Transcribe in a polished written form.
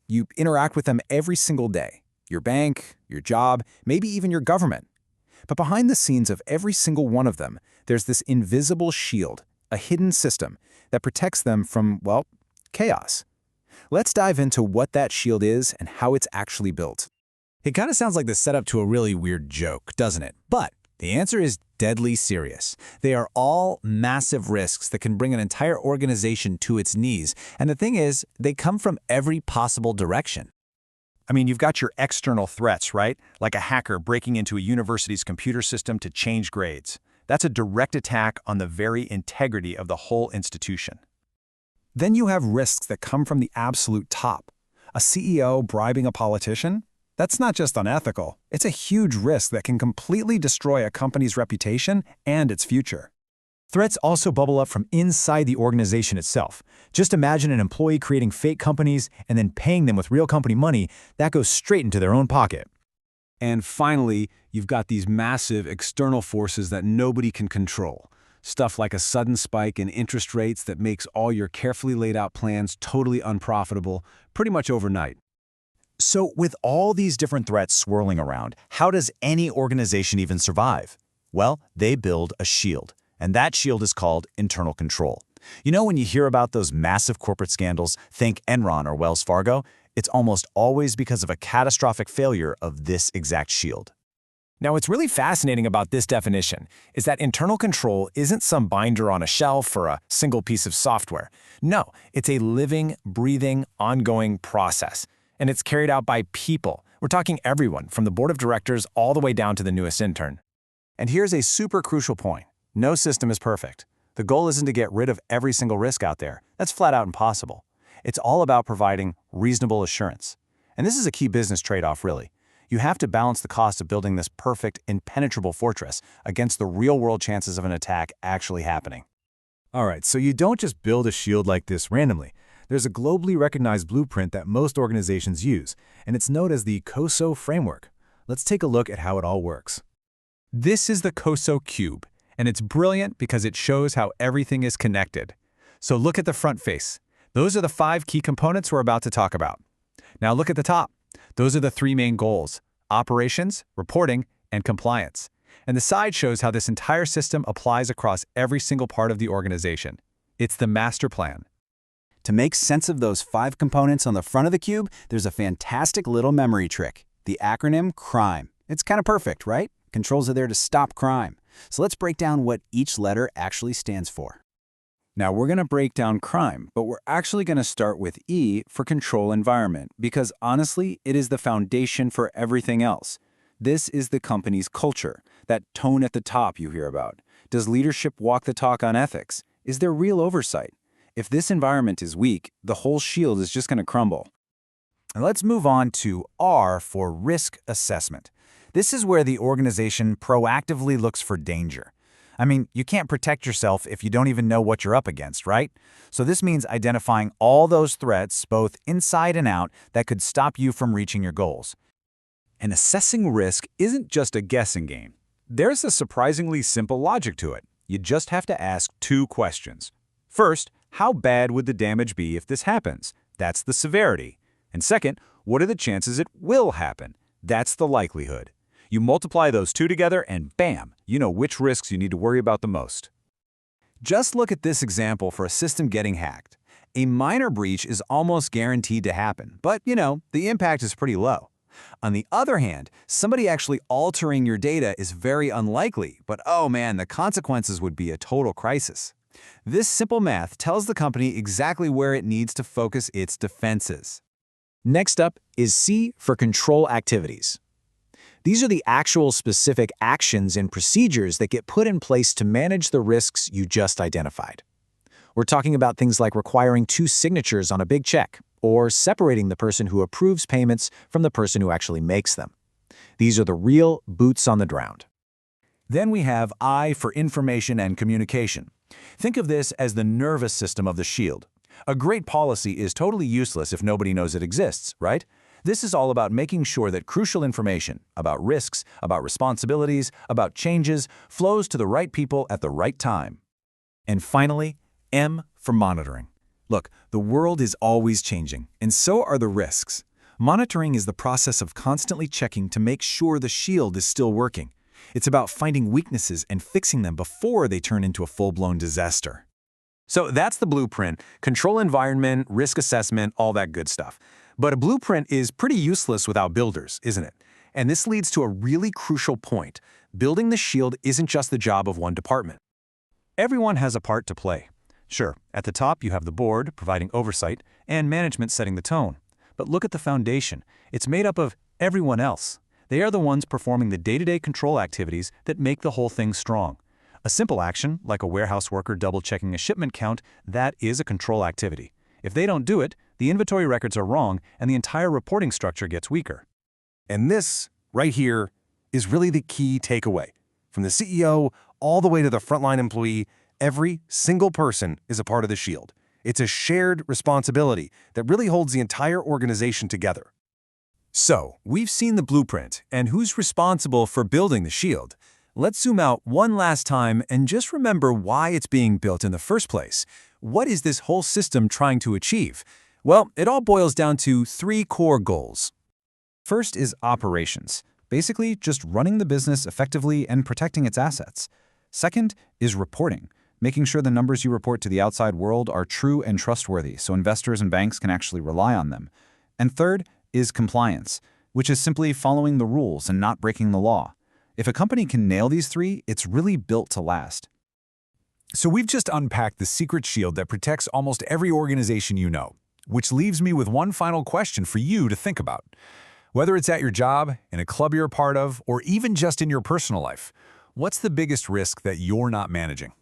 You interact with them every single day. Your bank, your job, maybe even your government. But behind the scenes of every single one of them, there's this invisible shield, a hidden system that protects them from, well, chaos. Let's dive into what that shield is and how it's actually built. It kind of sounds like the setup to a really weird joke, doesn't it? But the answer is deadly serious. They are all massive risks that can bring an entire organization to its knees. And the thing is, they come from every possible direction. I mean, you've got your external threats, right? Like a hacker breaking into a university's computer system to change grades. That's a direct attack on the very integrity of the whole institution. Then you have risks that come from the absolute top. A CEO bribing a politician? That's not just unethical. It's a huge risk that can completely destroy a company's reputation and its future. Threats also bubble up from inside the organization itself. Just imagine an employee creating fake companies and then paying them with real company money that goes straight into their own pocket. And finally, you've got these massive external forces that nobody can control. Stuff like a sudden spike in interest rates that makes all your carefully laid out plans totally unprofitable, pretty much overnight. So with all these different threats swirling around, how does any organization even survive? Well, they build a shield. And that shield is called internal control. You know, when you hear about those massive corporate scandals, think Enron or Wells Fargo, it's almost always because of a catastrophic failure of this exact shield. Now, what's really fascinating about this definition is that internal control isn't some binder on a shelf or a single piece of software. No, it's a living, breathing, ongoing process. And it's carried out by people. We're talking everyone, from the board of directors all the way down to the newest intern. And here's a super crucial point. No system is perfect. The goal isn't to get rid of every single risk out there. That's flat out impossible. It's all about providing reasonable assurance. And this is a key business trade-off, really. You have to balance the cost of building this perfect, impenetrable fortress against the real-world chances of an attack actually happening. All right, so you don't just build a shield like this randomly. There's a globally recognized blueprint that most organizations use, and it's known as the COSO framework. Let's take a look at how it all works. This is the COSO cube, and it's brilliant because it shows how everything is connected. So look at the front face. Those are the 5 key components we're about to talk about. Now look at the top. Those are the 3 main goals: operations, reporting, and compliance. And the side shows how this entire system applies across every single part of the organization. It's the master plan. To make sense of those 5 components on the front of the cube, there's a fantastic little memory trick. The acronym CRIME. It's kind of perfect, right? Controls are there to stop crime. So let's break down what each letter actually stands for. Now we're going to break down crime, but we're actually going to start with E for control environment, because honestly, it is the foundation for everything else. This is the company's culture, that tone at the top you hear about. Does leadership walk the talk on ethics? Is there real oversight? If this environment is weak, the whole shield is just going to crumble. And let's move on to R for risk assessment. This is where the organization proactively looks for danger. I mean, you can't protect yourself if you don't even know what you're up against, right? So this means identifying all those threats, both inside and out, that could stop you from reaching your goals. And assessing risk isn't just a guessing game. There's a surprisingly simple logic to it. You just have to ask 2 questions. First, how bad would the damage be if this happens? That's the severity. And second, what are the chances it will happen? That's the likelihood. You multiply those 2 together and bam, you know which risks you need to worry about the most. Just look at this example for a system getting hacked. A minor breach is almost guaranteed to happen, but the impact is pretty low. On the other hand, somebody actually altering your data is very unlikely, but oh man, the consequences would be a total crisis. This simple math tells the company exactly where it needs to focus its defenses. Next up is C for control activities. These are the actual specific actions and procedures that get put in place to manage the risks you just identified. We're talking about things like requiring 2 signatures on a big check, or separating the person who approves payments from the person who actually makes them. These are the real boots on the ground. Then we have I for information and communication. Think of this as the nervous system of the shield. A great policy is totally useless if nobody knows it exists, right? This is all about making sure that crucial information about risks, about responsibilities, about changes flows to the right people at the right time. And finally, M for monitoring. Look, the world is always changing, and so are the risks. Monitoring is the process of constantly checking to make sure the shield is still working. It's about finding weaknesses and fixing them before they turn into a full-blown disaster. So that's the blueprint: control environment, risk assessment, all that good stuff. But a blueprint is pretty useless without builders, isn't it? And this leads to a really crucial point. Building the shield isn't just the job of one department. Everyone has a part to play. Sure, at the top you have the board providing oversight and management setting the tone. But look at the foundation. It's made up of everyone else. They are the ones performing the day-to-day control activities that make the whole thing strong. A simple action, like a warehouse worker double-checking a shipment count, that is a control activity. If they don't do it, the inventory records are wrong and the entire reporting structure gets weaker. And this, right here, is really the key takeaway. From the CEO all the way to the frontline employee, every single person is a part of the shield. It's a shared responsibility that really holds the entire organization together. So, we've seen the blueprint and who's responsible for building the shield. Let's zoom out one last time and just remember why it's being built in the first place. What is this whole system trying to achieve? Well, it all boils down to 3 core goals. First is operations, basically just running the business effectively and protecting its assets. Second is reporting, making sure the numbers you report to the outside world are true and trustworthy so investors and banks can actually rely on them. And third is compliance, which is simply following the rules and not breaking the law. If a company can nail these 3, it's really built to last. So we've just unpacked the secret shield that protects almost every organization you know, which leaves me with one final question for you to think about. Whether it's at your job, in a club you're a part of, or even just in your personal life, what's the biggest risk that you're not managing?